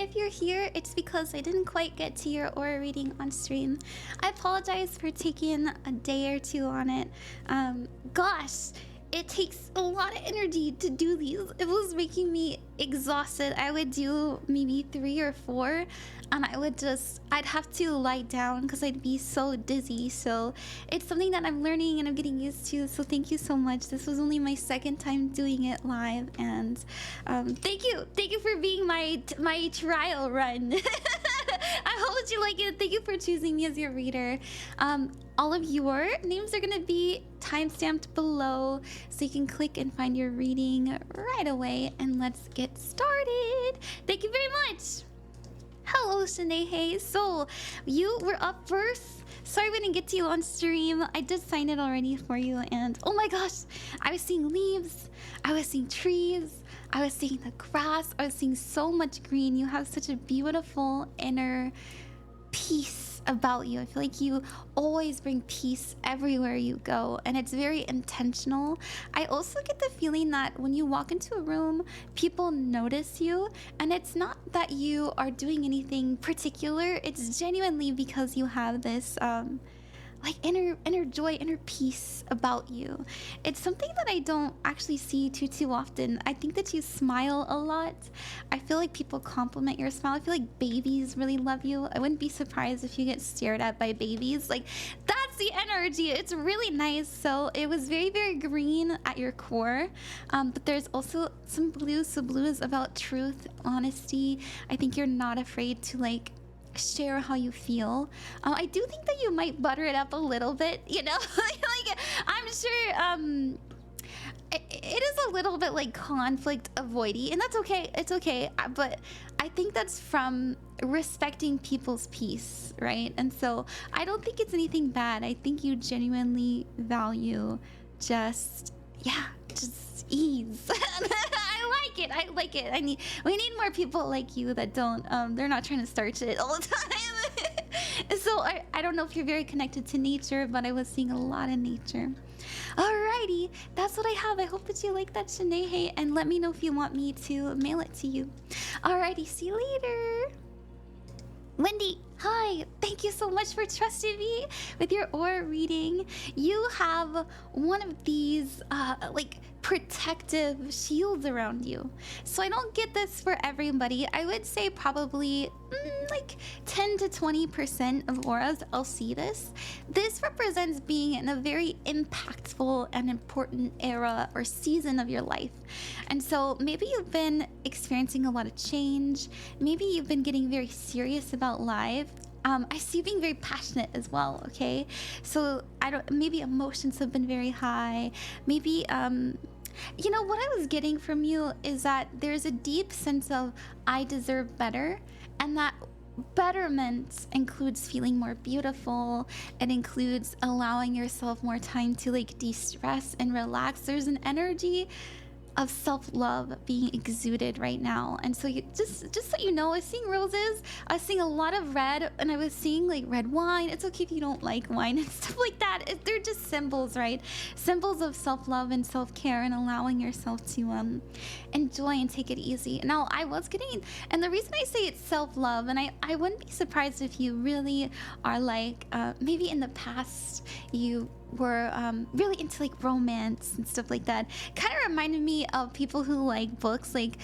if you're here, it's because I didn't quite get to your aura reading on stream. I apologize for taking a day or two on it. Gosh, it takes a lot of energy to do these. It was making me exhausted. I would do maybe 3 or 4, and I'd have to lie down because I'd be so dizzy. So it's something that I'm learning and I'm getting used to. So thank you so much. This was only my 2nd time doing it live, and thank you for being my trial run. I hope that you like it. Thank you for choosing me as your reader. All of your names are gonna be timestamped below, so you can click and find your reading right away. And let's get started. Thank you very much. Hello, Shenayhey. So you were up first. Sorry we didn't get to you on stream. I did sign it already for you, and oh my gosh, I was seeing leaves, I was seeing trees, I was seeing the grass, I was seeing so much green. You have such a beautiful inner peace about you. I feel like you always bring peace everywhere you go, and it's very intentional. I also get the feeling that when you walk into a room, people notice you, and it's not that you are doing anything particular. It's genuinely because you have this like inner joy, inner peace about you. It's something that I don't actually see too often. I think that you smile a lot. I feel like people compliment your smile. I feel like babies really love you. I wouldn't be surprised if you get stared at by babies. Like, that's the energy. It's really nice. So it was very, very green at your core, but there's also some blue. So blue is about truth, honesty. I think you're not afraid to like share how you feel. I do think that you might butter it up a little bit, you know. Like, I'm sure it is a little bit like conflict avoidy, and that's okay. It's okay, but I think that's from respecting people's peace, right? And so I don't think it's anything bad. I think you genuinely value just ease. I like it. We need more people like you that don't they're not trying to start shit all the time. So I don't know if you're very connected to nature, but I was seeing a lot of nature. Alrighty, that's what I have. I hope that you like that, Shenayhey, and let me know if you want me to mail it to you. Alrighty, see you later. Wendy, hi. Thank you so much for trusting me with your aura reading. You have one of these like protective shields around you. So I don't get this for everybody. I would say probably like 10 to 20% of auras I'll see this. This represents being in a very impactful and important era or season of your life. And so maybe you've been experiencing a lot of change. Maybe you've been getting very serious about life. I see you being very passionate as well, okay? So maybe emotions have been very high. Maybe you know, what I was getting from you is that there's a deep sense of I deserve better, and that betterment includes feeling more beautiful. It includes allowing yourself more time to like de-stress and relax. There's an energy of self-love being exuded right now. And so you just so you know, I was seeing roses, I was seeing a lot of red, and I was seeing like red wine. It's okay if you don't like wine and stuff like that. They're just symbols, right? Symbols of self-love and self-care and allowing yourself to enjoy and take it easy. Now I was getting, and the reason I say it's self-love, and I wouldn't be surprised if you really are like maybe in the past you were really into like romance and stuff like that. Kind of reminded me of people who like books. Like,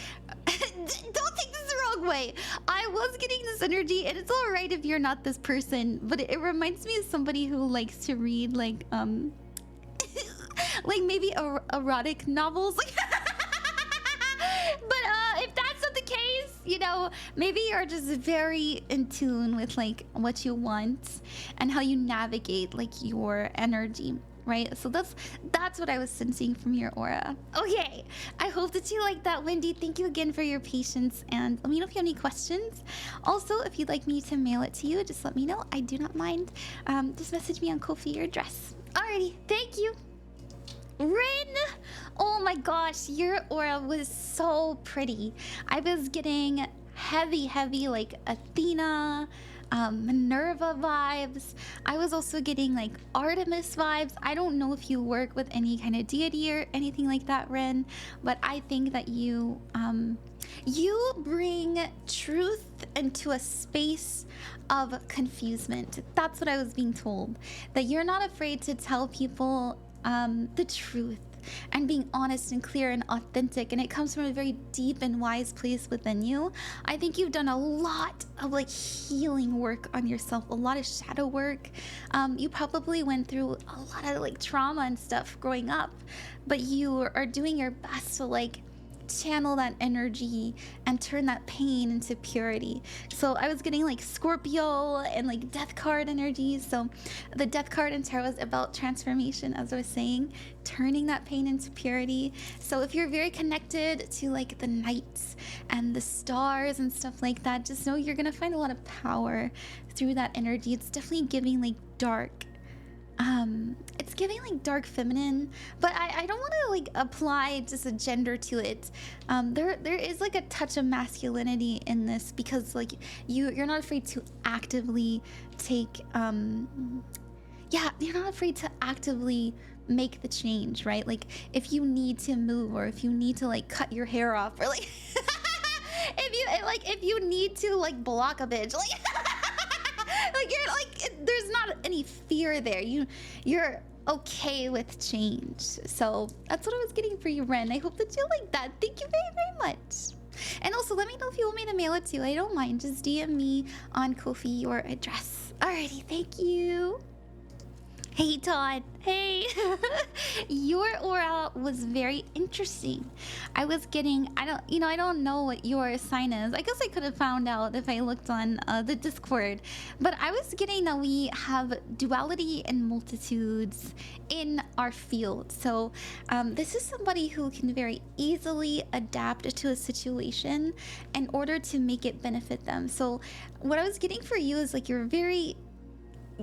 don't take this the wrong way. I was getting this energy, and it's all right if you're not this person, but it reminds me of somebody who likes to read like like maybe erotic novels. But if that's not the case, you know, maybe you're just very in tune with like what you want and how you navigate like your energy, right? So that's what I was sensing from your aura. Okay, I hope that you like that, Wendy. Thank you again for your patience, and let me know if you have any questions. Also, if you'd like me to mail it to you, just let me know. I do not mind. Just message me on Ko-fi or address. Alrighty, thank you. Rin! Oh my gosh, your aura was so pretty. I was getting heavy like Athena, Minerva vibes. I was also getting like Artemis vibes. I don't know if you work with any kind of deity or anything like that, Rin, but I think that you bring truth into a space of confusement. That's what I was being told. That you're not afraid to tell people the truth and being honest and clear and authentic, and it comes from a very deep and wise place within you. I think you've done a lot of like healing work on yourself, a lot of shadow work. You probably went through a lot of like trauma and stuff growing up, but you are doing your best to like channel that energy and turn that pain into purity. So I was getting like Scorpio and like death card energy. So the death card in tarot is about transformation, as I was saying, turning that pain into purity. So if you're very connected to like the nights and the stars and stuff like that, just know you're gonna find a lot of power through that energy. It's definitely giving like dark. It's giving like dark feminine, but I don't want to like apply just a gender to it. There is like a touch of masculinity in this, because like you're not afraid to actively take you're not afraid to actively make the change, right? Like if you need to move, or if you need to like cut your hair off, or like if you need to like block a bitch, like like you're like, there's not any fear there. You're okay with change. So that's what I was getting for you, Ren. I hope that you like that. Thank you very, very much. And also let me know if you want me to mail it to you. I don't mind. Just DM me on Ko-fi your address. Alrighty, thank you. Hey Todd, hey. Your aura was very interesting. I was getting, I don't know what your sign is. I guess I could have found out if I looked on the Discord, but I was getting that we have duality and multitudes in our field. So this is somebody who can very easily adapt to a situation in order to make it benefit them. So what I was getting for you is like you're very,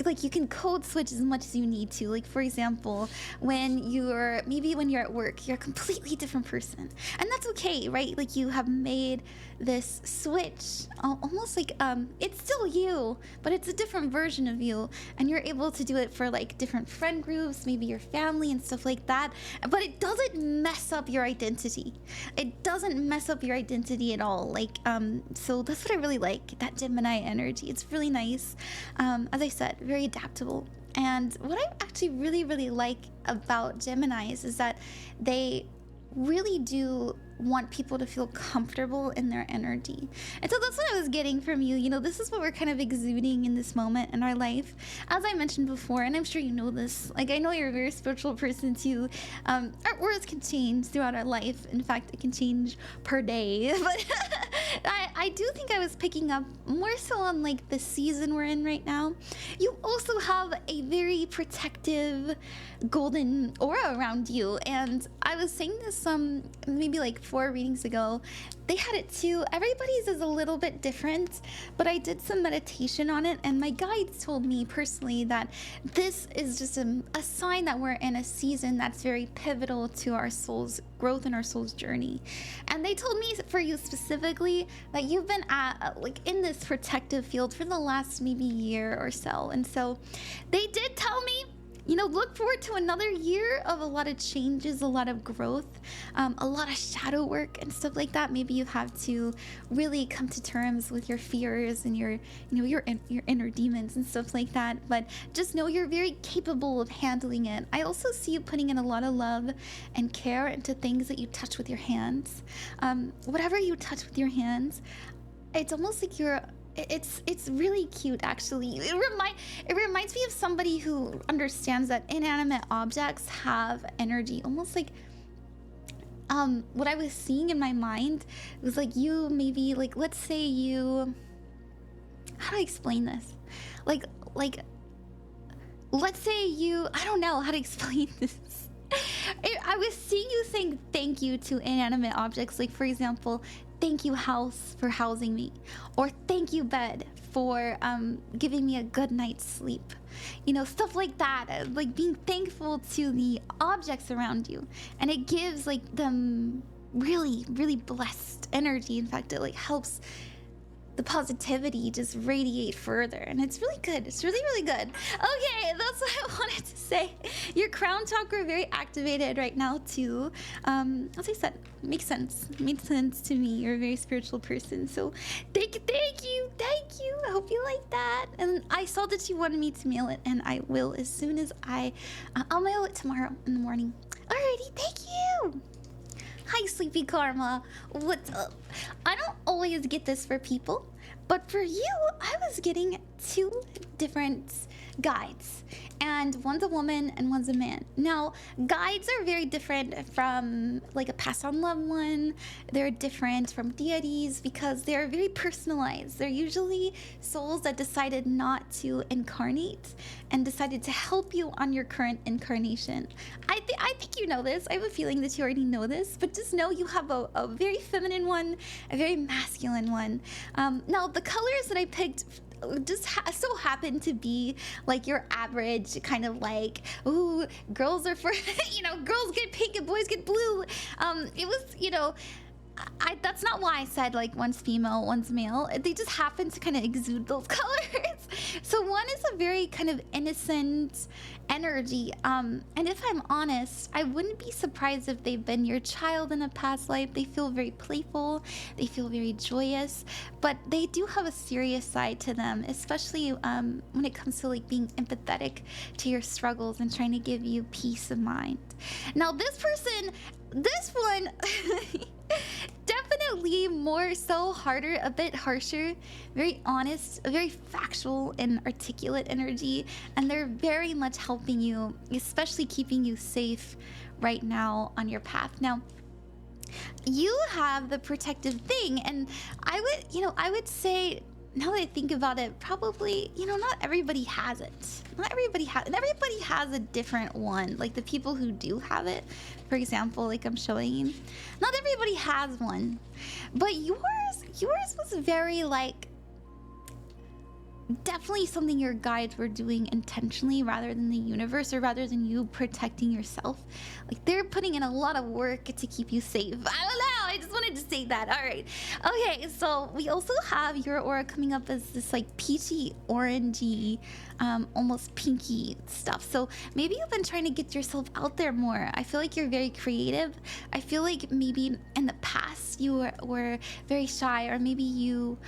like you can code switch as much as you need to. Like for example, when you're at work, you're a completely different person, and that's okay, right? Like you have made this switch, almost like it's still you, but it's a different version of you, and you're able to do it for like different friend groups, maybe your family and stuff like that, but it doesn't mess up your identity. It doesn't mess up your identity at all. Like so that's what I really like, that Gemini energy. It's really nice. As I said, very adaptable. And what I actually really, really like about Geminis is that they really do want people to feel comfortable in their energy. And so that's what I was getting from you. You know, this is what we're kind of exuding in this moment in our life. As I mentioned before, and I'm sure you know this, like I know you're a very spiritual person too. Our auras can change throughout our life. In fact, it can change per day. But I do think I was picking up more so on like the season we're in right now. You also have a very protective golden aura around you. And I was saying this maybe like 4 readings ago. They had it too. Everybody's is a little bit different, but I did some meditation on it, and my guides told me personally that this is just a sign that we're in a season that's very pivotal to our soul's growth and our soul's journey. And they told me for you specifically that you've been like in this protective field for the last maybe year or so. And so they did tell me, you know, look forward to another year of a lot of changes, a lot of growth, a lot of shadow work and stuff like that. Maybe you have to really come to terms with your fears and your inner demons and stuff like that. But just know you're very capable of handling it. I also see you putting in a lot of love and care into things that you touch with your hands. Whatever you touch with your hands, it's almost like it's really cute, actually. It reminds me of somebody who understands that inanimate objects have energy, almost like what I was seeing in my mind was like you maybe like, let's say you, how do I explain this? Like let's say you, I don't know how to explain this. I was seeing you saying thank you to inanimate objects, like for example, thank you house for housing me, or thank you bed for giving me a good night's sleep. You know, stuff like that, like being thankful to the objects around you, and it gives like them really, really blessed energy. In fact, it like helps the positivity just radiate further, and it's really good. It's really, really good. Okay, that's what I wanted to say. Your crown chakra very activated right now too. As I said, makes sense. Makes sense to me. You're a very spiritual person, so thank you, thank you, thank you. I hope you like that. And I saw that you wanted me to mail it, and I will as soon as I'll mail it tomorrow in the morning. Alrighty, thank you. Hi, SleepyKarma. What's up? I don't always get this for people, but for you, I was getting 2 different guides, and one's a woman and one's a man. Now, guides are very different from like a passed on loved one. They're different from deities because they're very personalized. They're usually souls that decided not to incarnate and decided to help you on your current incarnation. I think you know this. I have a feeling that you already know this, but just know you have a very feminine one, a very masculine one. Now, the colors that I picked just so happen to be like your average kind of like, ooh, girls are for, you know, girls get pink and boys get blue. It was, you know, that's not why I said like one's female, one's male. They just happen to kind of exude those colors. So one is a very kind of innocent energy. And if I'm honest, I wouldn't be surprised if they've been your child in a past life. They feel very playful. They feel very joyous, but they do have a serious side to them, especially when it comes to like being empathetic to your struggles and trying to give you peace of mind. Now this person, this one, definitely more so harder, a bit harsher, very honest, a very factual and articulate energy, and they're very much helping you, especially keeping you safe right now on your path. Now, you have the protective thing, and I would say, now that I think about it, probably, you know, not everybody has it. Not everybody has, and everybody has a different one. Like the people who do have it, for example, like I'm showing you, not everybody has one. But yours was very like, definitely something your guides were doing intentionally rather than the universe, or rather than you protecting yourself. Like they're putting in a lot of work to keep you safe. I don't know, I just wanted to say that. All right, okay, so we also have your aura coming up as this like peachy orangey, almost pinky stuff. So maybe you've been trying to get yourself out there more. I feel like you're very creative. I feel like maybe in the past you were very shy, or maybe you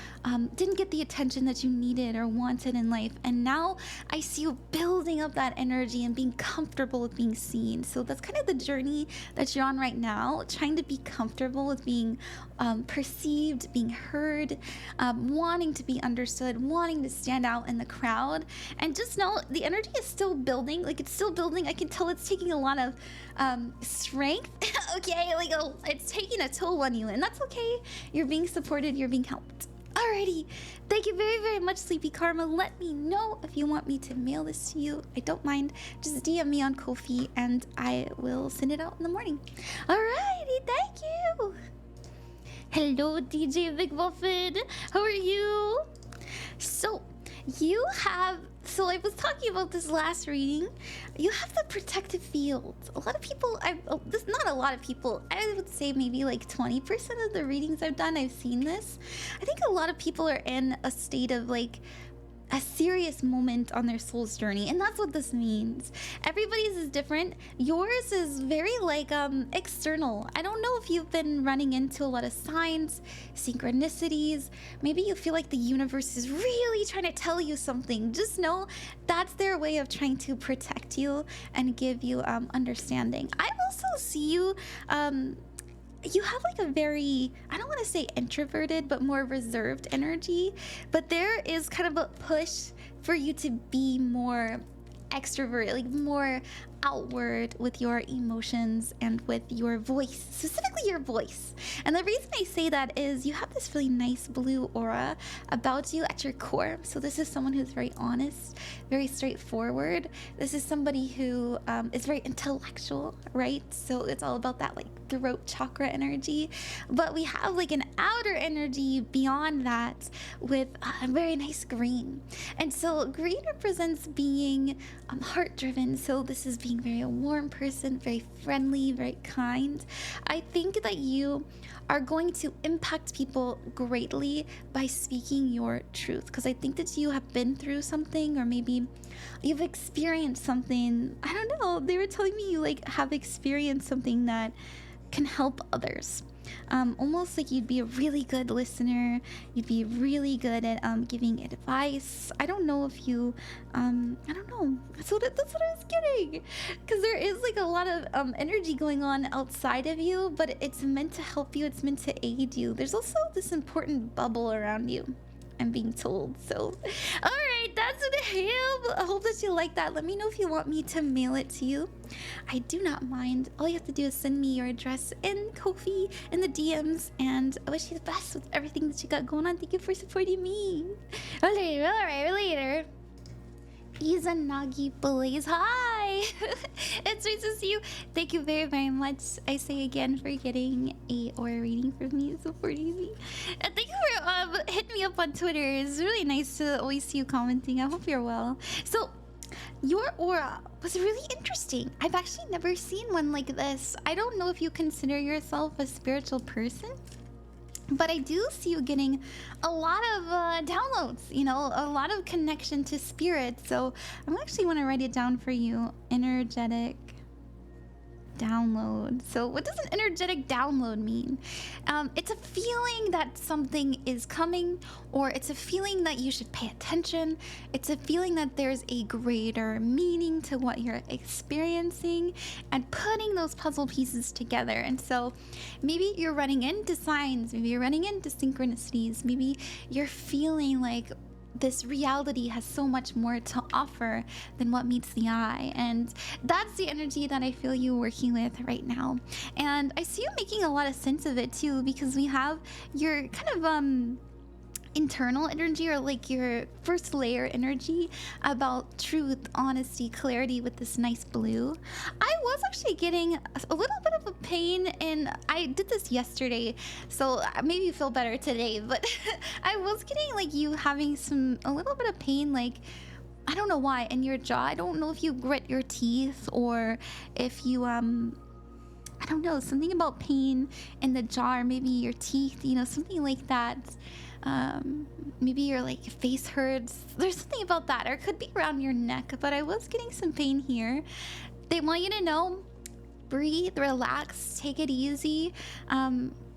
didn't get the attention that you needed or wanted in life, and now I see you building up that energy and being comfortable with being seen. So that's kind of the journey that you're on right now, trying to be comfortable with being perceived, being heard, wanting to be understood, wanting to stand out in the crowd. And just know the energy is still building. Like it's still building. I can tell it's taking a lot of strength. Okay, like it's taking a toll on you, and that's okay. You're being supported, you're being helped. Alrighty, thank you very, very much, SleepyKarma. Let me know if you want me to mail this to you. I don't mind. Just DM me on Ko-fi and I will send it out in the morning. Alrighty, thank you. Hello, DJ Big Muffin. How are you? So, you have... So I was talking about this last reading. You have the protective field. A lot of people, not a lot of people, I would say maybe like 20% of the readings I've done, I've seen this. I think a lot of people are in a state of like a serious moment on their soul's journey, and that's what this means. Everybody's is different. Yours is very like external. I don't know if you've been running into a lot of signs, synchronicities. Maybe you feel like the universe is really trying to tell you something. Just know that's their way of trying to protect you and give you understanding. I also see you you have like a very, I don't want to say introverted, but more reserved energy. But there is kind of a push for you to be more extrovert, like more outward with your emotions and with your voice, specifically your voice. And the reason I say that is you have this really nice blue aura about you at your core. So this is someone who's very honest, very straightforward. This is somebody who is very intellectual, right? So it's all about that like throat chakra energy. But we have like an outer energy beyond that with a very nice green. And so green represents being heart driven. So this is being being very a warm person, very friendly, very kind. I think that you are going to impact people greatly by speaking your truth, because I think that you have been through something, or maybe you've experienced something. I don't know, they were telling me you like have experienced something that can help others. Almost like you'd be a really good listener. You'd be really good at giving advice. I don't know if you, I don't know. That's what I was getting. Because there is like a lot of energy going on outside of you, but it's meant to help you. It's meant to aid you. There's also this important bubble around you, I'm being told. So, all right, that's what I have. I hope that you like that. Let me know if you want me to mail it to you. I do not mind. All you have to do is send me your address in Ko-fi in the DMs, and I wish you the best with everything that you got going on. Thank you for supporting me. All right, later. Izanagi Blaiz, hi! It's nice to see you. Thank you very, very much. I say again for getting a aura reading from me, supporting me. And thank you for hitting me up on Twitter. It's really nice to always see you commenting. I hope you're well. So, your aura was really interesting. I've actually never seen one like this. I don't know if you consider yourself a spiritual person, but I do see you getting a lot of downloads, you know, a lot of connection to spirit. So I'm actually want to write it down for you. Energetic download. So what does an energetic download mean? It's a feeling that something is coming, or it's a feeling that you should pay attention. It's a feeling that there's a greater meaning to what you're experiencing, and putting those puzzle pieces together. And so maybe you're running into signs, maybe you're running into synchronicities, maybe you're feeling like this reality has so much more to offer than what meets the eye. And that's the energy that I feel you working with right now. And I see you making a lot of sense of it too, because we have your kind of internal energy, or like your first layer energy about truth, honesty, clarity with this nice blue. I was actually getting a little bit of a pain, and I did this yesterday, so maybe you feel better today, but I was getting like you having a little bit of pain, like I don't know why, in your jaw. I don't know if you grit your teeth, or if you I don't know, something about pain in the jaw, or maybe your teeth, you know, something like that. Maybe your like face hurts. There's something about that, or it could be around your neck, but I was getting some pain here. They want you to know, breathe, relax, take it easy.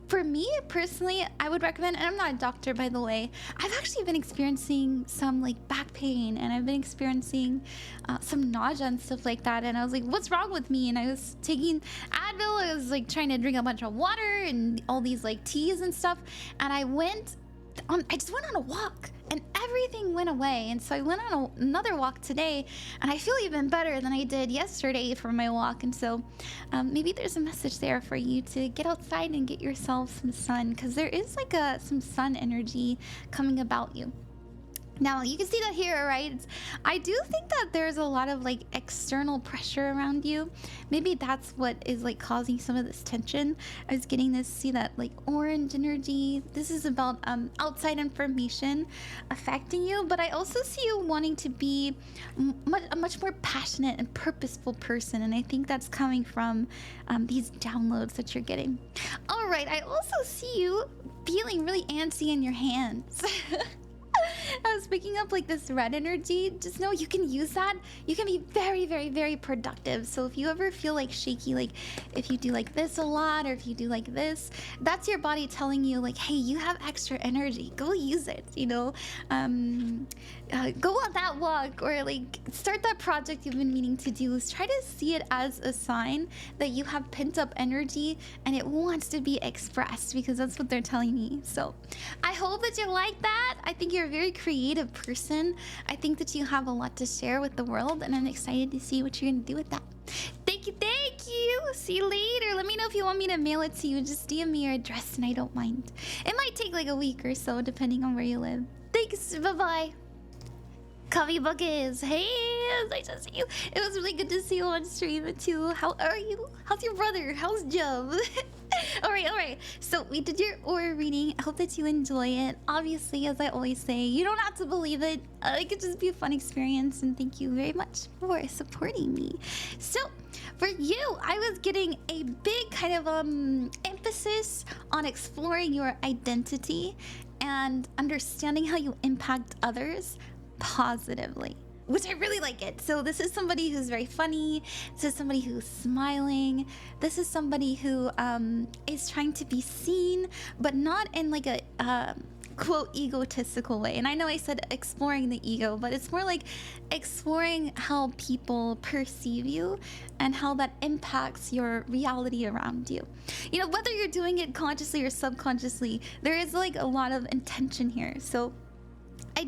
For me personally, I would recommend, and I'm not a doctor by the way, I've actually been experiencing some like back pain, and I've been experiencing some nausea and stuff like that, and I was like, what's wrong with me? And I was taking Advil, I was like trying to drink a bunch of water and all these like teas and stuff, and I just went on a walk, and everything went away. And so I went on another walk today, and I feel even better than I did yesterday for my walk. And so maybe there's a message there for you to get outside and get yourself some sun, because there is like some sun energy coming about you. Now, you can see that here, right? I do think that there's a lot of like external pressure around you. Maybe that's what is like causing some of this tension. I was getting this, see that like orange energy. This is about outside information affecting you, but I also see you wanting to be a much more passionate and purposeful person, and I think that's coming from these downloads that you're getting. All right, I also see you feeling really antsy in your hands. I was picking up like this red energy. Just know you can use that. You can be very, very, very productive. So if you ever feel like shaky, like if you do like this a lot, or if you do like this, that's your body telling you like, hey, you have extra energy. Go use it, you know? Go on that walk, or like start that project you've been meaning to do. Try to see it as a sign that you have pent up energy and it wants to be expressed, because that's what they're telling me. So I hope that you like that. I think you're a very creative person. I think that you have a lot to share with the world, and I'm excited to see what you're gonna do with that. Thank you, thank you. See you later. Let me know if you want me to mail it to you. Just DM me your address and I don't mind. It might take like a week or so depending on where you live. Thanks, bye-bye. KamiBuckets, hey, it's nice to see you. It was really good to see you on stream too. How are you? How's your brother? How's Jub? All right. So we did your aura reading. I hope that you enjoy it. Obviously, as I always say, you don't have to believe it. It could just be a fun experience. And thank you very much for supporting me. So for you, I was getting a big kind of emphasis on exploring your identity and understanding how you impact others positively, which I really like it. So this is somebody who's very funny. This is somebody who's smiling. This is somebody who is trying to be seen, but not in like a quote egotistical way. And I know I said exploring the ego, but it's more like exploring how people perceive you and how that impacts your reality around you. You know, whether you're doing it consciously or subconsciously, there is like a lot of intention here. So I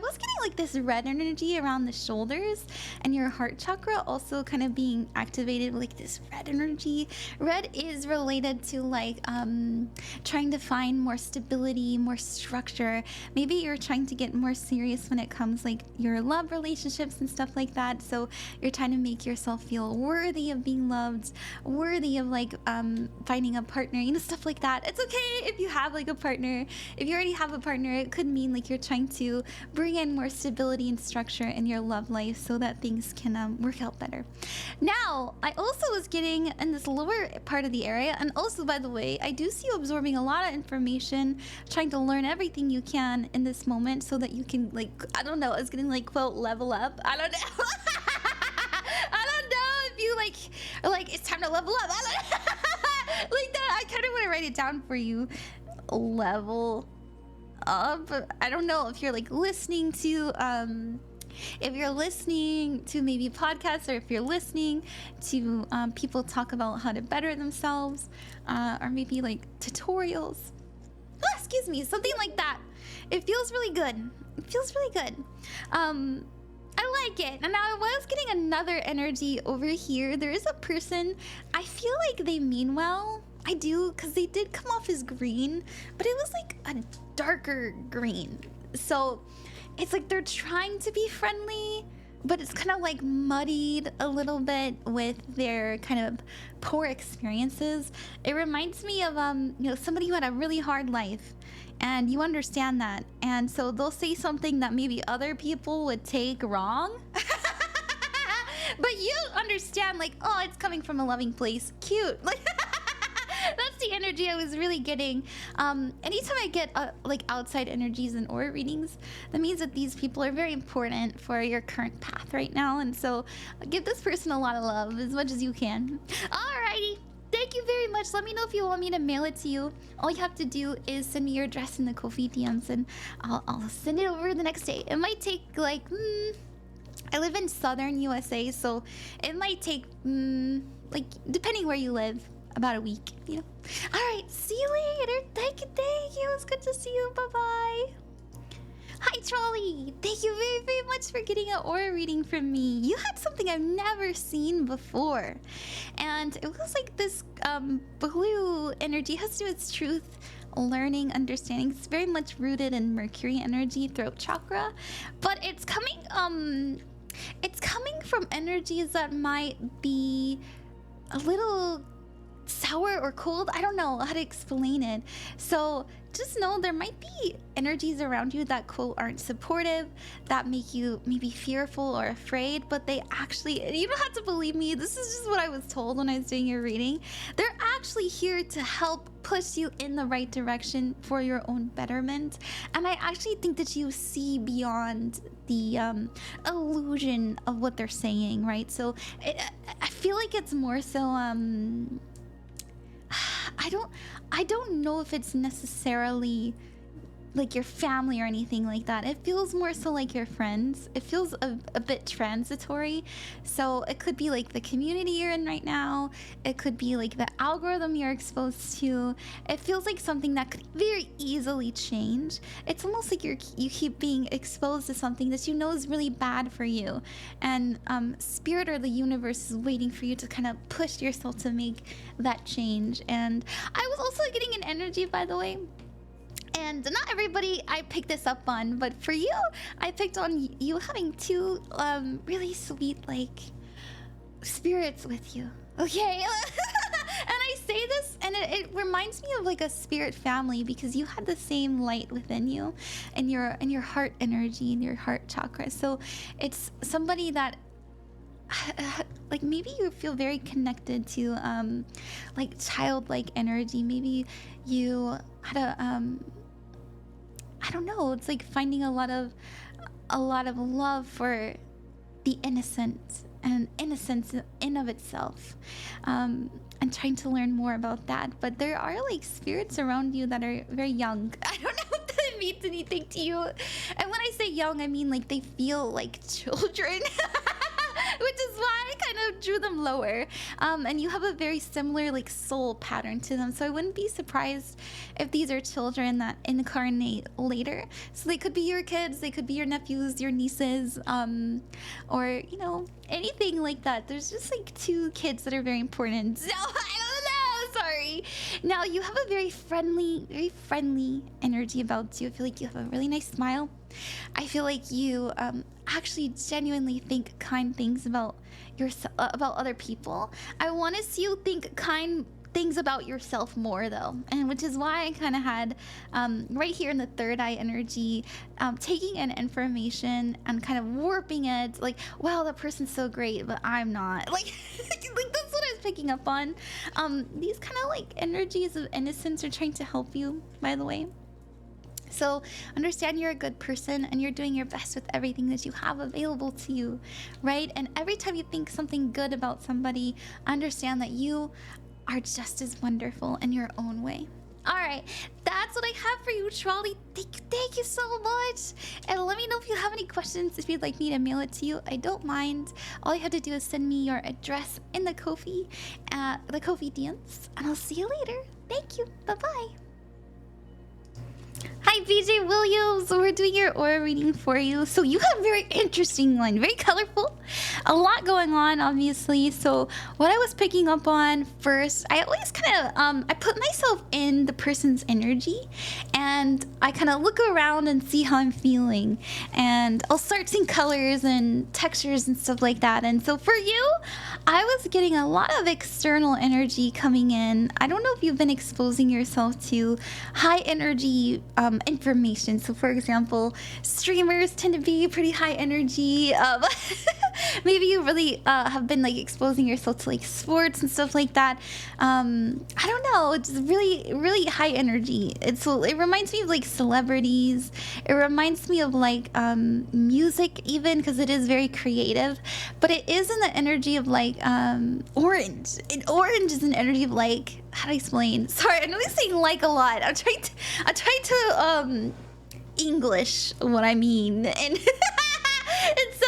was getting like this red energy around the shoulders and your heart chakra also kind of being activated, like this red energy. Red is related to like trying to find more stability, more structure. Maybe you're trying to get more serious when it comes like your love relationships and stuff like that. So you're trying to make yourself feel worthy of being loved, worthy of like finding a partner, you know, stuff like that. It's okay if you have like a partner. If you already have a partner, it could mean like you're trying to bring in more stability and structure in your love life so that things can work out better. Now, I also was getting in this lower part of the area, and also, by the way, I do see you absorbing a lot of information, trying to learn everything you can in this moment so that you can, like, I don't know, I was getting like, quote, level up. I don't know. I don't know if you like it's time to level up. I don't know. Like that. I kind of want to write it down for you. Level up. I don't know if you're like listening to maybe podcasts, or if you're listening to people talk about how to better themselves, or maybe like tutorials. Oh, excuse me, something like that. It feels really good. I like it. And now I was getting another energy over here. There is a person, I feel like they mean well. I do, because they did come off as green, but it was like a darker green. So it's like they're trying to be friendly, but it's kind of like muddied a little bit with their kind of poor experiences. It reminds me of you know, somebody who had a really hard life, and you understand that, and so they'll say something that maybe other people would take wrong. But you understand, like, oh, it's coming from a loving place. Cute. Like, that's the energy I was really getting. Anytime I get like outside energies and aura readings, that means that these people are very important for your current path right now. And so give this person a lot of love as much as you can. Alrighty. Thank you very much. Let me know if you want me to mail it to you. All you have to do is send me your address in the Ko-fi DMs, and I'll send it over the next day. It might take like, I live in southern USA, so it might take, like, depending where you live, about a week, you know. All right, see you later. Thank you. It's good to see you. Bye-bye. Hi, Trolli. Thank you very, very much for getting an aura reading from me. You had something I've never seen before. And it was like this blue energy. It has to do with truth, learning, understanding. It's very much rooted in Mercury energy, throat chakra. But it's coming from energies that might be a little sour or cold. I don't know how to explain it. So just know there might be energies around you that, quote, aren't supportive, that make you maybe fearful or afraid, but they actually, you don't have to believe me, this is just what I was told when I was doing your reading. They're actually here to help push you in the right direction for your own betterment. And I actually think that you see beyond the illusion of what they're saying, right? So I feel like it's more so I don't know if it's necessarily like your family or anything like that. It feels more so like your friends. It feels a bit transitory. So it could be like the community you're in right now. It could be like the algorithm you're exposed to. It feels like something that could very easily change. It's almost like you keep being exposed to something that you know is really bad for you. And spirit or the universe is waiting for you to kind of push yourself to make that change. And I was also getting an energy, by the way. And not everybody I picked this up on, but for you, I picked on you having two really sweet, like, spirits with you. Okay? And I say this and it reminds me of like a spirit family, because you had the same light within you and your heart energy and your heart chakra. So it's somebody that like maybe you feel very connected to like childlike energy. Maybe you had a I don't know, it's like finding a lot of love for the innocent and innocence in of itself, and trying to learn more about that. But there are like spirits around you that are very young. I don't know if that means anything to you. And when I say young, I mean like they feel like children. Which is why I kind of drew them lower. And you have a very similar like soul pattern to them. So I wouldn't be surprised if these are children that incarnate later. So they could be your kids, they could be your nephews, your nieces, or, you know, anything like that. There's just like two kids that are very important. So I don't know, sorry. Now you have a very friendly energy about you. I feel like you have a really nice smile. I feel like you actually genuinely think kind things about yourself, about other people. I want to see you think kind things about yourself more though, and which is why I kind of had right here in the third eye energy, taking in information and kind of warping it, like, wow, that person's so great but I'm not, like like that's what I was picking up on. These kind of like energies of innocence are trying to help you, by the way. So understand you're a good person and you're doing your best with everything that you have available to you, right? And every time you think something good about somebody, understand that you are just as wonderful in your own way. All right, that's what I have for you, Trolli. Thank you so much. And let me know if you have any questions, if you'd like me to mail it to you. I don't mind. All you have to do is send me your address in the Ko-fi DMs, and I'll see you later. Thank you. Bye-bye. Hi, BJ Williams. We're doing your aura reading for you. So you have a very interesting one, very colorful, a lot going on, obviously. So what I was picking up on first, I always kind of I put myself in the person's energy, and I kind of look around and see how I'm feeling, and I'll start seeing colors and textures and stuff like that. And so for you, I was getting a lot of external energy coming in. I don't know if you've been exposing yourself to high energy information. So for example, streamers tend to be pretty high energy. Maybe you really have been like exposing yourself to like sports and stuff like that. I don't know, it's really high energy. It reminds me of like celebrities. It reminds me of like music even, because it is very creative, but it is in the energy of like orange. And orange is an energy of like, how do I explain? Sorry, I know I'm saying like a lot. I'm trying to English what I mean, and and so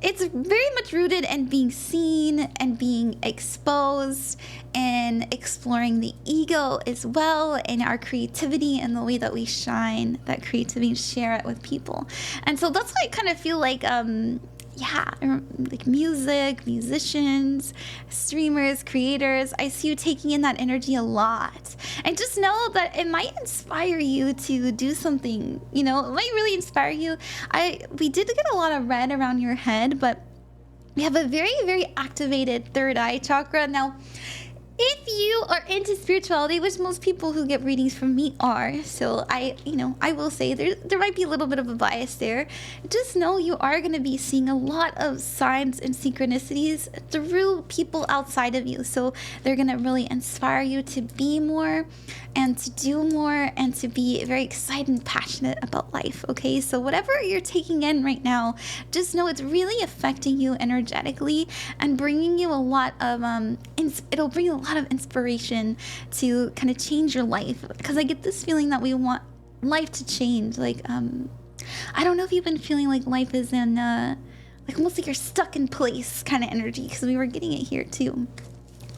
it's very much rooted in being seen and being exposed and exploring the ego as well, and our creativity and the way that we shine that creativity and share it with people. And so that's why I kind of feel like yeah, like music, musicians, streamers, creators, I see you taking in that energy a lot. And just know that it might inspire you to do something, you know, it might really inspire you. We did get a lot of red around your head, but we have a very activated third eye chakra. Now, if you are into spirituality, which most people who get readings from me are, so I will say there might be a little bit of a bias there. Just know you are going to be seeing a lot of signs and synchronicities through people outside of you. So they're going to really inspire you to be more and to do more and to be very excited and passionate about life, okay? So whatever you're taking in right now, just know it's really affecting you energetically and bringing you a lot of, it'll bring a lot of inspiration to kind of change your life, because I get this feeling that we want life to change. Like, I don't know if you've been feeling like life is in, like almost like you're stuck in place kind of energy, because we were getting it here too.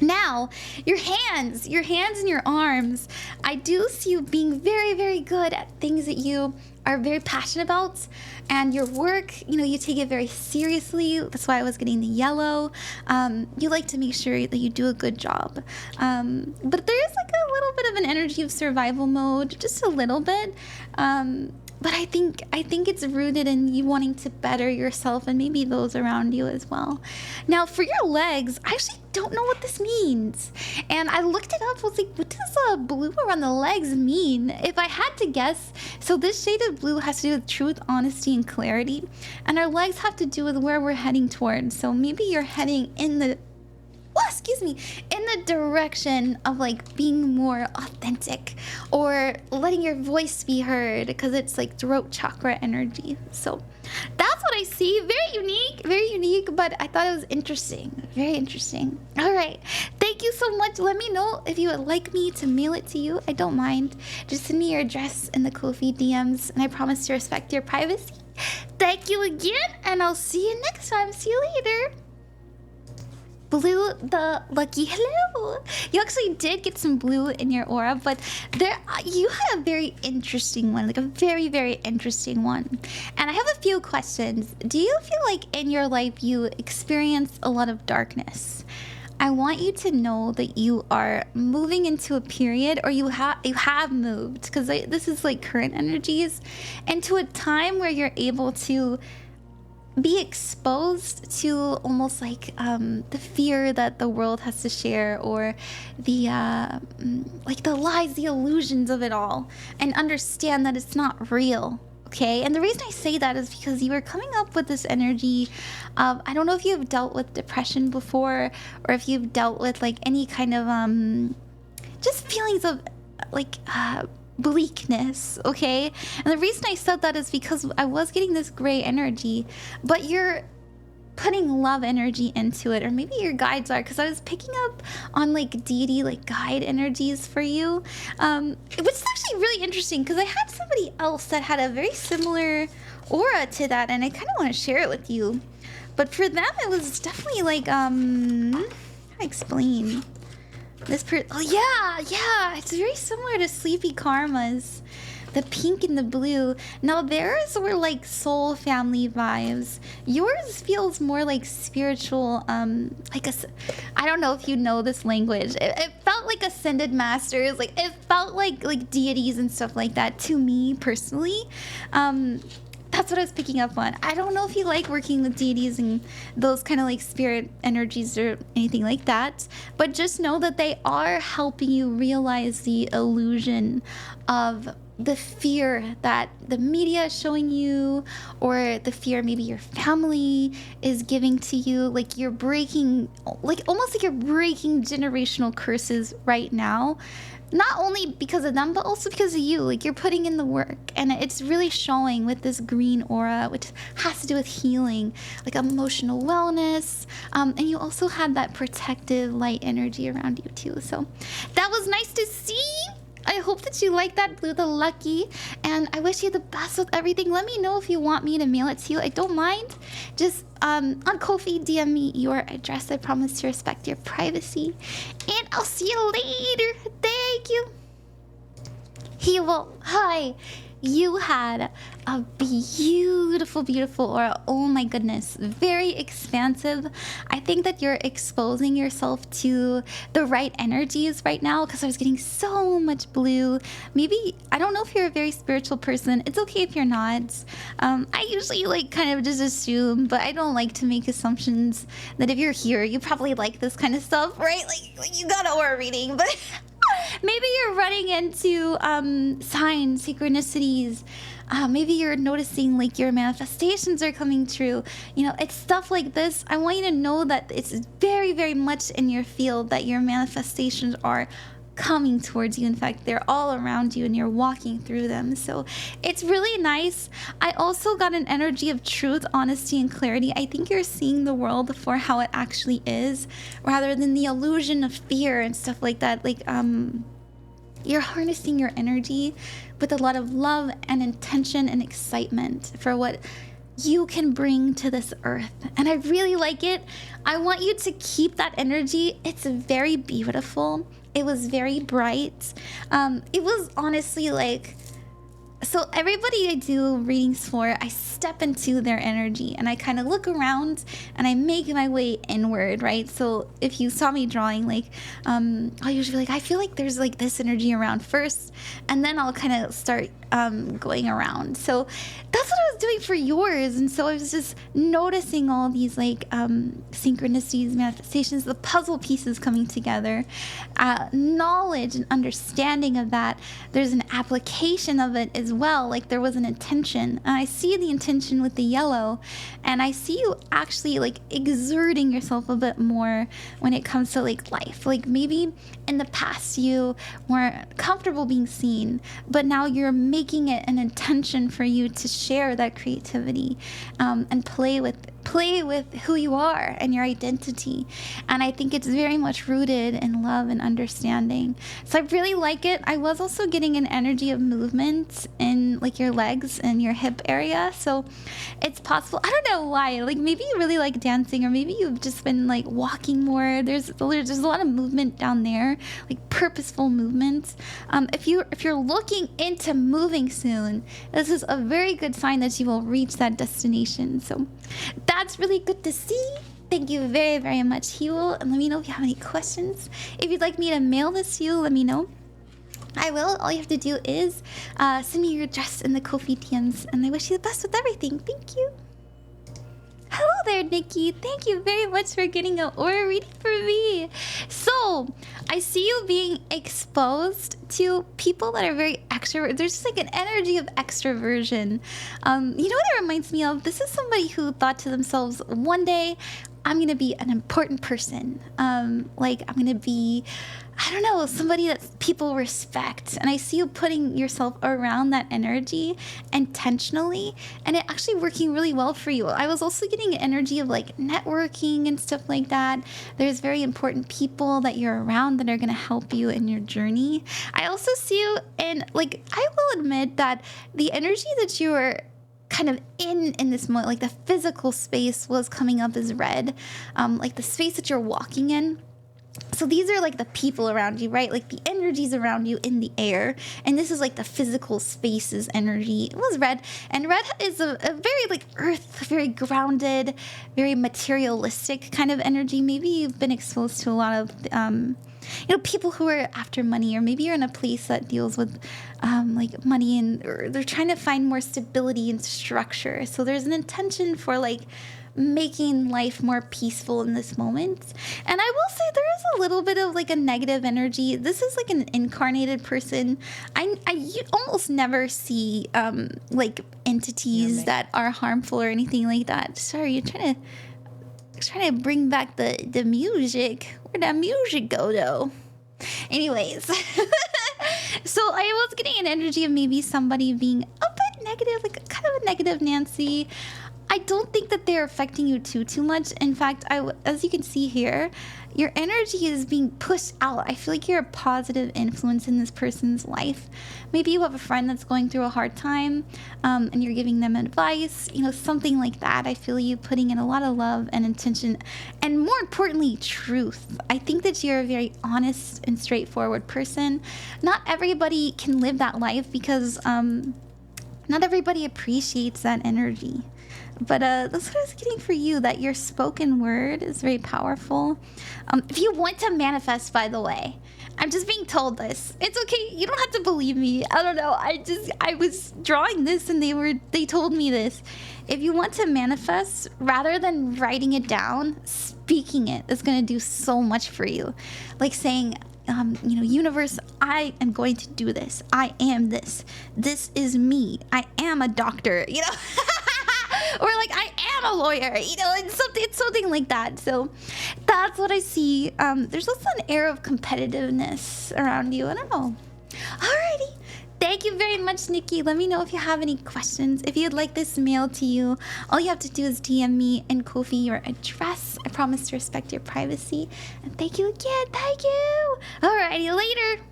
Now, your hands and your arms, I do see you being very good at things that you are very passionate about, and your work, you take it very seriously. That's why I was getting the yellow. You like to make sure that you do a good job. But there is like a little bit of an energy of survival mode, just a little bit. but I think it's rooted in you wanting to better yourself and maybe those around you as well. Now, for your legs, I actually don't know what this means. And I looked it up. I was like, what does blue around the legs mean? If I had to guess, so this shade of blue has to do with truth, honesty, and clarity. And our legs have to do with where we're heading towards. So maybe you're heading in the in the direction of like being more authentic or letting your voice be heard, because it's like throat chakra energy. So that's what I see. Very unique, but I thought it was interesting. Very interesting. All right, thank you so much. Let me know if you would like me to mail it to you. I don't mind. Just send me your address in the Ko-fi DMs, and I promise to respect your privacy. Thank you again, and I'll see you next time. See you later. Blue the Lucky, hello. You actually did get some blue in your aura, but you had a very interesting one, like a very, very interesting one. And I have a few questions. Do you feel like in your life you experience a lot of darkness? I want you to know that you are moving into a period, or you have moved, because this is like current energies, into a time where you're able to be exposed to almost like the fear that the world has to share, or the like the lies, the illusions of it all, and understand that it's not real. Okay, and the reason I say that is because you were coming up with this energy of, I don't know if you've dealt with depression before, or if you've dealt with like any kind of just feelings of like bleakness, okay? And the reason I said that is because I was getting this gray energy, but you're putting love energy into it, or maybe your guides are, because I was picking up on like deity, like guide energies for you, which is actually really interesting, because I had somebody else that had a very similar aura to that, and I kind of want to share it with you. But for them, it was definitely like how do I explain? Oh yeah, it's very similar to SleepyKarma's, the pink and the blue. Now theirs were like soul family vibes. Yours feels more like spiritual, like I don't know if you know this language. It felt like ascended masters, like it felt like deities and stuff like that to me personally. That's what I was picking up on. I don't know if you like working with deities and those kind of like spirit energies or anything like that, but just know that they are helping you realize the illusion of the fear that the media is showing you, or the fear maybe your family is giving to you. Like you're breaking, like almost like you're breaking generational curses right now. Not only because of them, but also because of you. Like you're putting in the work, and it's really showing with this green aura, which has to do with healing, like emotional wellness. And you also had that protective light energy around you too. So that was nice to see. I hope that you like that, BlueTheLucky, and I wish you the best with everything. Let me know if you want me to mail it to you. I don't mind. Just on Ko-fi, DM me your address. I promise to respect your privacy. And I'll see you later. Thank you. Hiiwoh, hi. You had a beautiful, beautiful aura. Oh my goodness. Very expansive. I think that you're exposing yourself to the right energies right now, because I was getting so much blue. Maybe, I don't know if you're a very spiritual person. It's okay if you're not. I usually like kind of just assume, but I don't like to make assumptions that if you're here, you probably like this kind of stuff, right? Like you got an aura reading, but maybe you're running into signs, synchronicities. Maybe you're noticing like your manifestations are coming true. You know, it's stuff like this. I want you to know that it's very, very much in your field that your manifestations are coming towards you. In fact, they're all around you and you're walking through them. So it's really nice. I also got an energy of truth, honesty, and clarity. I think you're seeing the world for how it actually is, rather than the illusion of fear and stuff like that. Like you're harnessing your energy with a lot of love and intention and excitement for what you can bring to this earth, and I really like it. I want you to keep that energy. It's very beautiful. It was very bright. It was honestly like So everybody I do readings for, I step into their energy and I kind of look around and I make my way inward, right? So if you saw me drawing, like, I'll usually be like, I feel like there's like this energy around first, and then I'll kind of start going around. So that's what I was doing for yours. And so I was just noticing all these like synchronicities, manifestations, the puzzle pieces coming together, knowledge and understanding of that. There's an application of it as well. Like there was an intention, and I see the intention with the yellow, and I see you actually like exerting yourself a bit more when it comes to like life. Like maybe in the past you weren't comfortable being seen, but now you're making it an intention for you to share that creativity, and play with who you are and your identity. And I think it's very much rooted in love and understanding. So I really like it. I was also getting an energy of movement in like your legs and your hip area. So it's possible. I don't know why. Like maybe you really like dancing, or maybe you've just been like walking more. There's a lot of movement down there, like purposeful movement. If you're looking into moving soon, this is a very good sign that you will reach that destination. So that's really good to see. Thank you very, very much, Hiiwoh. And let me know if you have any questions. If you'd like me to mail this to you, let me know. I will. All you have to do is send me your address in the Ko-fi DMs. And I wish you the best with everything. Thank you. Hello there, Nikky. Thank you very much for getting an aura reading for me. So, I see you being exposed to people that are very extrovert. There's just like an energy of extroversion. You know what it reminds me of? This is somebody who thought to themselves, one day, I'm going to be an important person. Like, I'm going to be, I don't know, somebody that people respect. And I see you putting yourself around that energy intentionally, and it actually working really well for you. I was also getting an energy of like networking and stuff like that. There's very important people that you're around that are going to help you in your journey. I also see you, and like, I will admit that the energy that you were kind of in this moment, like the physical space was coming up as red, like the space that you're walking in. So these are like the people around you, right? Like the energies around you in the air. And this is like the physical space's energy. It was red. And red is a very like earth, very grounded, very materialistic kind of energy. Maybe you've been exposed to a lot of, you know, people who are after money, or maybe you're in a place that deals with like money, and or they're trying to find more stability and structure. So there's an intention for like making life more peaceful in this moment. And I will say there is a little bit of like a negative energy. This is like an incarnated person. You almost never see like entities that are harmful or anything like that. Sorry, you're trying to bring back the music. Where'd that music go though? Anyways, so I was getting an energy of maybe somebody being a bit negative, like kind of a negative Nancy. I don't think that they're affecting you too much. In fact, as you can see here, your energy is being pushed out. I feel like you're a positive influence in this person's life. Maybe you have a friend that's going through a hard time, and you're giving them advice, you know, something like that. I feel you putting in a lot of love and intention, and more importantly, truth. I think that you're a very honest and straightforward person. Not everybody can live that life because not everybody appreciates that energy. But that's what I was getting for you, that your spoken word is very powerful. If you want to manifest, by the way, I'm just being told this. It's okay. You don't have to believe me. I don't know. I was drawing this and they told me this. If you want to manifest, rather than writing it down, speaking it is going to do so much for you. Like saying, you know, universe, I am going to do this. I am this. This is me. I am a doctor, you know? Or like, I am a lawyer, you know, it's something like that. So that's what I see. There's also an air of competitiveness around you. I don't know. Alrighty. Thank you very much, Nikky. Let me know if you have any questions. If you'd like this mailed to you, all you have to do is DM me and Ko-fi your address. I promise to respect your privacy. And thank you again. Thank you. Alrighty, later.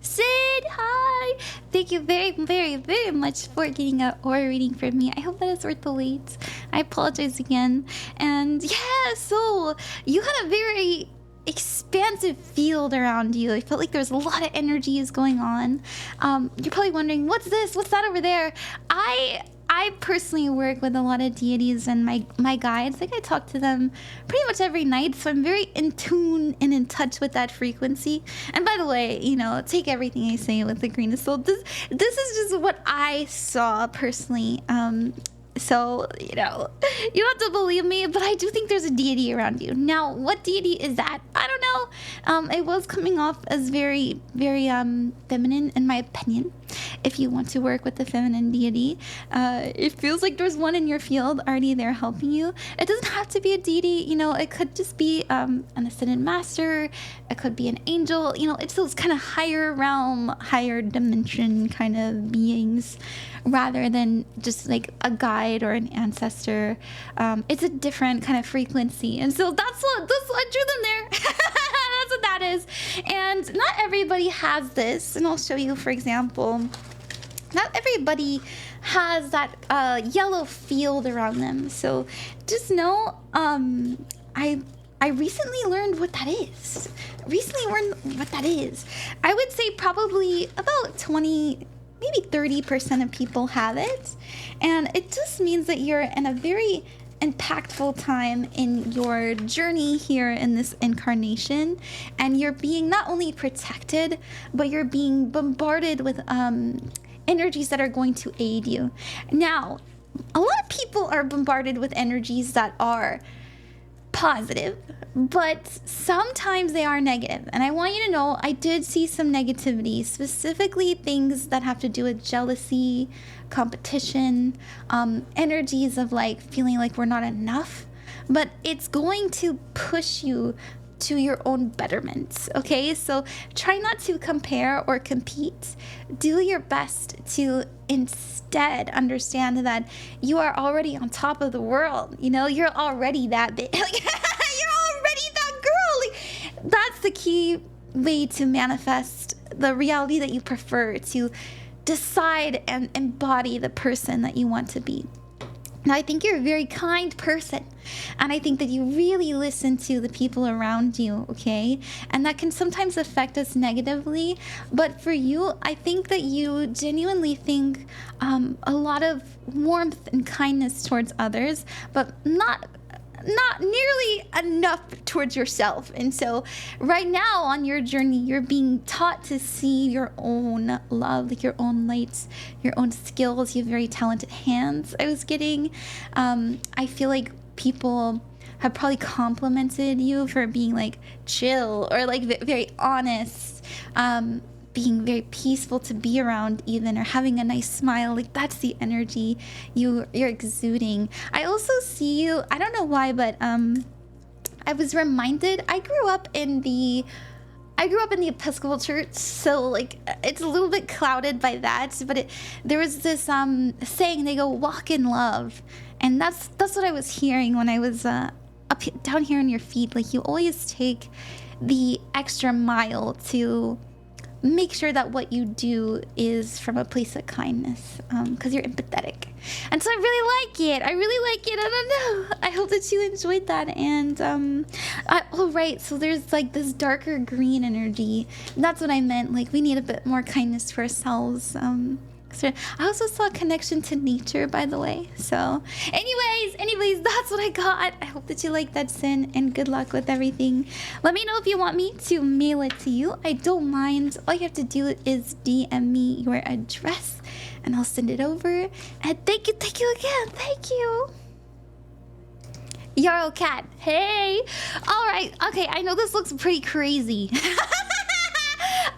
Sid, hi! Thank you very, very, very much for getting an aura reading from me. I hope that is worth the wait. I apologize again. And yeah, so you had a very expansive field around you. I felt like there's a lot of energies going on. You're probably wondering, what's this? What's that over there? I personally work with a lot of deities and my guides. Like I talk to them pretty much every night, so I'm very in tune and in touch with that frequency. And by the way, you know, take everything I say with a grain of salt. This is just what I saw personally. So, you know, you don't have to believe me, but I do think there's a deity around you. Now, what deity is that? I don't know. It was coming off as very, very feminine, in my opinion. If you want to work with the feminine deity, it feels like there's one in your field already there helping you. It doesn't have to be a deity, you know, it could just be an ascended master. It could be an angel. You know, it's those kind of higher realm, higher dimension kind of beings, rather than just like a guide or an ancestor. It's a different kind of frequency, and so that's what drew them there. That's what that is. And not everybody has this, and I'll show you. For example, not everybody has that yellow field around them. So just know, I recently learned what that is. I would say probably about 20, maybe 30% of people have it. And it just means that you're in a very impactful time in your journey here in this incarnation. And you're being not only protected, but you're being bombarded with energies that are going to aid you. Now, a lot of people are bombarded with energies that are positive, but sometimes they are negative. And I want you to know, I did see some negativity, specifically things that have to do with jealousy, competition, energies of like feeling like we're not enough. But it's going to push you to your own betterment, okay? So try not to compare or compete. Do your best to instead understand that you are already on top of the world. You know, you're already that big. You're already that girl. Like, that's the key way to manifest the reality that you prefer, to decide and embody the person that you want to be. Now, I think you're a very kind person, and I think that you really listen to the people around you, okay? And that can sometimes affect us negatively, but for you, I think that you genuinely think a lot of warmth and kindness towards others, but not nearly enough towards yourself. And so right now on your journey, you're being taught to see your own love, like your own lights, your own skills. You have very talented hands. I was getting, I feel like people have probably complimented you for being like chill or like very honest, being very peaceful to be around even, or having a nice smile. Like that's the energy you're exuding. I also see you, I don't know why, but I was reminded, I grew up in the Episcopal church, so like it's a little bit clouded by that, but there was this saying, they go, walk in love. And that's what I was hearing when I was down here on your feet. Like you always take the extra mile to make sure that what you do is from a place of kindness, because you're empathetic. And so I really like it. I don't know. I hope that you enjoyed that. And oh right, so there's like this darker green energy. That's what I meant. Like we need a bit more kindness for ourselves. So I also saw a connection to nature, by the way. So anyways, that's what I got. I hope that you like that, Sin, and good luck with everything. Let me know if you want me to mail it to you. I don't mind. All you have to do is DM me your address and I'll send it over. And thank you again. Thank you. Yaro Cat, hey. All right, okay, I know this looks pretty crazy.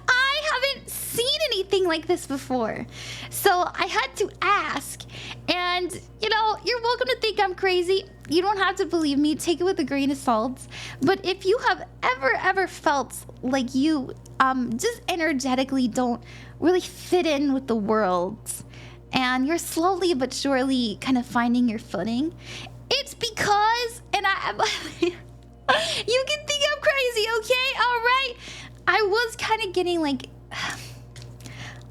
I haven't seen anything like this before, so I had to ask. And you know, you're welcome to think I'm crazy. You don't have to believe me. Take it with a grain of salt. But if you have ever felt like you just energetically don't really fit in with the world, and you're slowly but surely kind of finding your footing, it's because, and you can think I'm crazy, okay? All right. I was kind of getting like,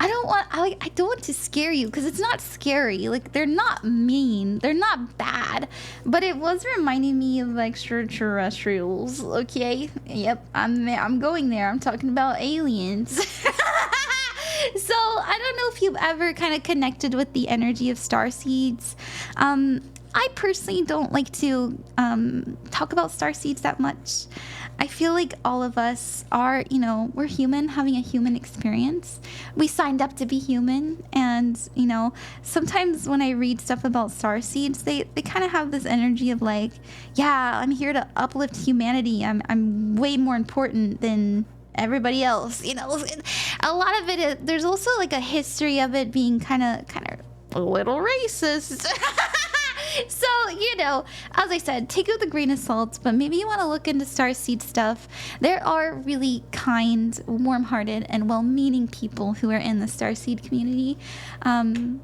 I don't want to scare you because it's not scary. Like, they're not mean, they're not bad, but it was reminding me of extraterrestrials. Okay, yep, I'm going there. I'm talking about aliens. So I don't know if you've ever kind of connected with the energy of starseeds. I personally don't like to talk about starseeds that much. I feel like all of us are, you know, we're human, having a human experience. We signed up to be human, and, you know, sometimes when I read stuff about starseeds, they kind of have this energy of like, yeah, I'm here to uplift humanity. I'm way more important than everybody else, you know. A lot of it, there's also like a history of it being kind of a little racist. So, you know, as I said, take it with a grain of salt, but maybe you want to look into starseed stuff. There are really kind, warm-hearted, and well-meaning people who are in the starseed community. So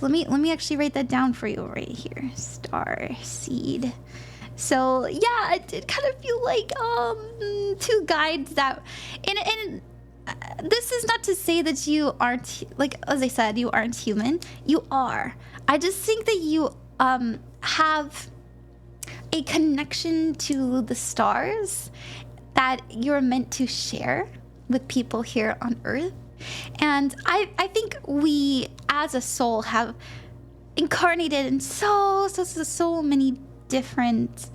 let me actually write that down for you right here. Starseed. So yeah, it did kind of feel like two guides that, and this is not to say that you aren't, like, as I said, you aren't human. You are. I just think that you have a connection to the stars that you're meant to share with people here on Earth. And I think we as a soul have incarnated in so many different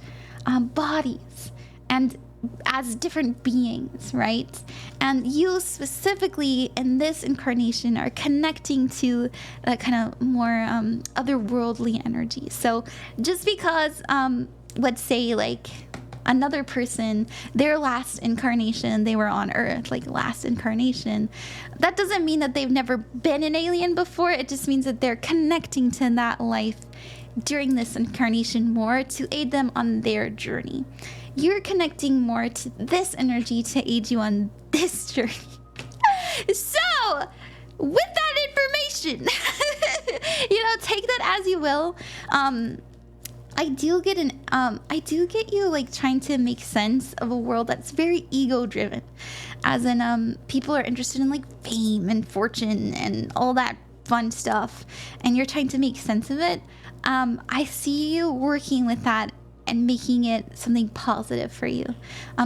bodies and as different beings, right? And you specifically in this incarnation are connecting to that kind of more otherworldly energy. So just because let's say like another person, their last incarnation, they were on Earth, like last incarnation, that doesn't mean that they've never been an alien before. It just means that they're connecting to that life during this incarnation more to aid them on their journey. You're connecting more to this energy to aid you on this journey. So, with that information, you know, take that as you will. I do get you like trying to make sense of a world that's very ego driven, as in people are interested in like fame and fortune and all that fun stuff, and you're trying to make sense of it. I see you working with that and making it something positive for you,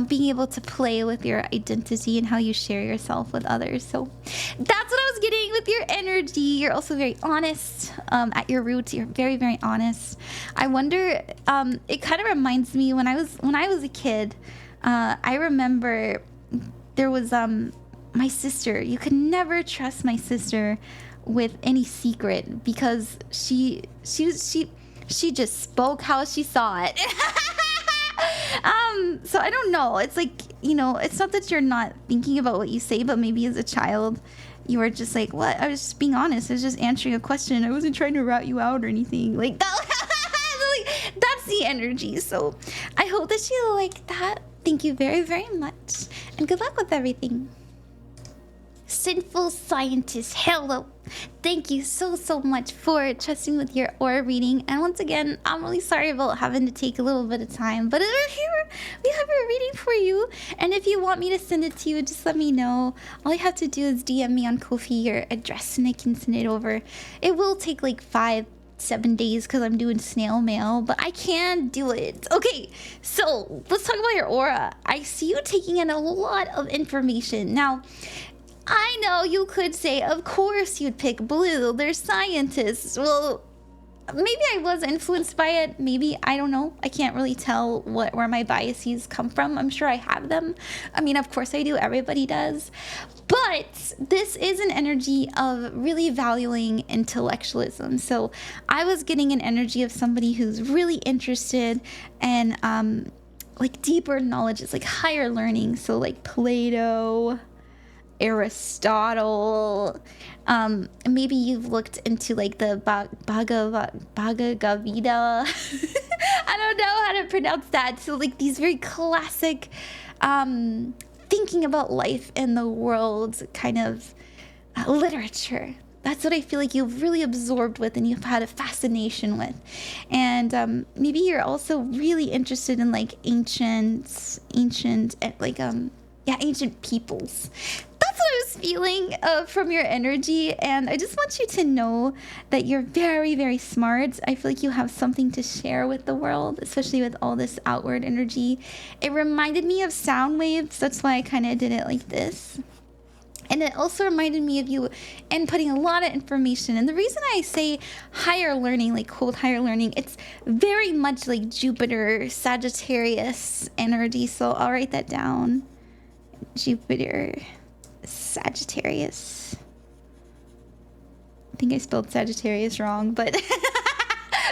being able to play with your identity and how you share yourself with others. So that's what I was getting with your energy. You're also very honest at your roots. You're very, very honest. I wonder, it kind of reminds me when I was a kid. I remember there was my sister. You could never trust my sister with any secret because she just spoke how she saw it. So I don't know. It's like, you know, it's not that you're not thinking about what you say, but maybe as a child, you were just like, what? I was just being honest. I was just answering a question. I wasn't trying to rat you out or anything. Like, that, that's the energy. So I hope that you like that. Thank you very, very much. And good luck with everything. SinfulScientist, hello. Thank you so much for trusting with your aura reading. And once again, I'm really sorry about having to take a little bit of time, but here we have a reading for you. And if you want me to send it to you, just let me know. All you have to do is DM me on Ko-fi your address and I can send it over. It will take like 5-7 days because I'm doing snail mail, but I can do it. Okay, so let's talk about your aura. I see you taking in a lot of information. Now, I know you could say, of course you'd pick blue. They're scientists. Well, maybe I was influenced by it. Maybe, I don't know. I can't really tell where my biases come from. I'm sure I have them. I mean, of course I do. Everybody does. But this is an energy of really valuing intellectualism. So I was getting an energy of somebody who's really interested in like deeper knowledge. It's like higher learning. So like Plato, Aristotle, maybe you've looked into like the Bhagavad Gita. I don't know how to pronounce that. So like these very classic thinking about life in the world kind of literature. That's what I feel like you've really absorbed with and you've had a fascination with. And maybe you're also really interested in like ancient like ancient peoples. that's what I was feeling from your energy, and I just want you to know that you're very, very smart. I feel like you have something to share with the world, especially with all this outward energy. It reminded me of sound waves. That's why I kind of did it like this. And it also reminded me of you inputting a lot of information. And the reason I say higher learning, like quote higher learning, it's very much like Jupiter, Sagittarius energy. So I'll write that down. Jupiter, Sagittarius. I think I spelled Sagittarius wrong, but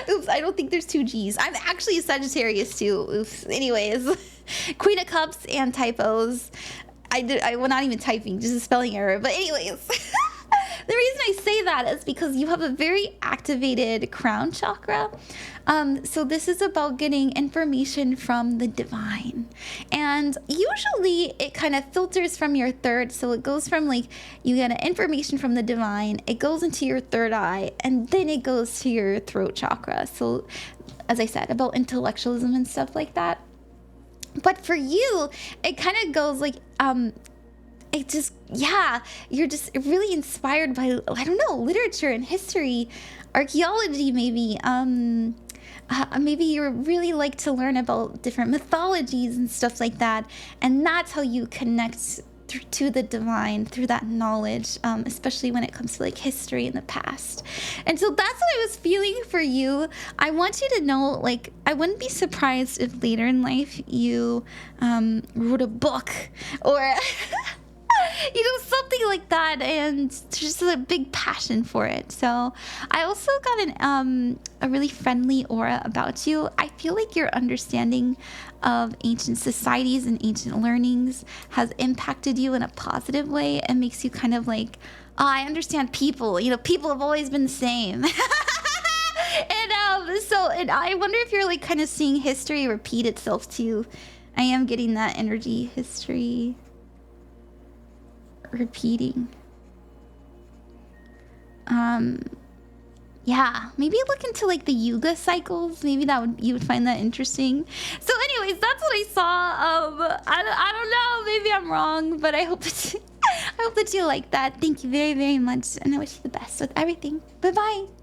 oops, I don't think there's two G's. I'm actually a Sagittarius too. Oops. Anyways, Queen of Cups and typos. Well, not even typing, just a spelling error. But anyways, the reason I say that is because you have a very activated crown chakra. So this is about getting information from the divine. And usually it kind of filters from your third. So it goes from like, you get information from the divine, it goes into your third eye, and then it goes to your throat chakra. So as I said, about intellectualism and stuff like that. But for you, it kind of goes like, it just, yeah, you're just really inspired by, I don't know, literature and history, archaeology maybe. Maybe you really like to learn about different mythologies and stuff like that. And that's how you connect to the divine through that knowledge, especially when it comes to like history in the past. And so that's what I was feeling for you. I want you to know, like, I wouldn't be surprised if later in life you wrote a book or you know, something like that, and just a big passion for it. So I also got a really friendly aura about you. I feel like your understanding of ancient societies and ancient learnings has impacted you in a positive way and makes you kind of like, oh, I understand people. You know, people have always been the same. And I wonder if you're like kind of seeing history repeat itself too. I am getting that energy, history repeating. Yeah, maybe look into like the yuga cycles. Maybe you would find that interesting. So anyways, that's what I saw. I don't know, maybe I'm wrong, but I hope that you like that. Thank you very, very much, and I wish you the best with everything. Bye bye.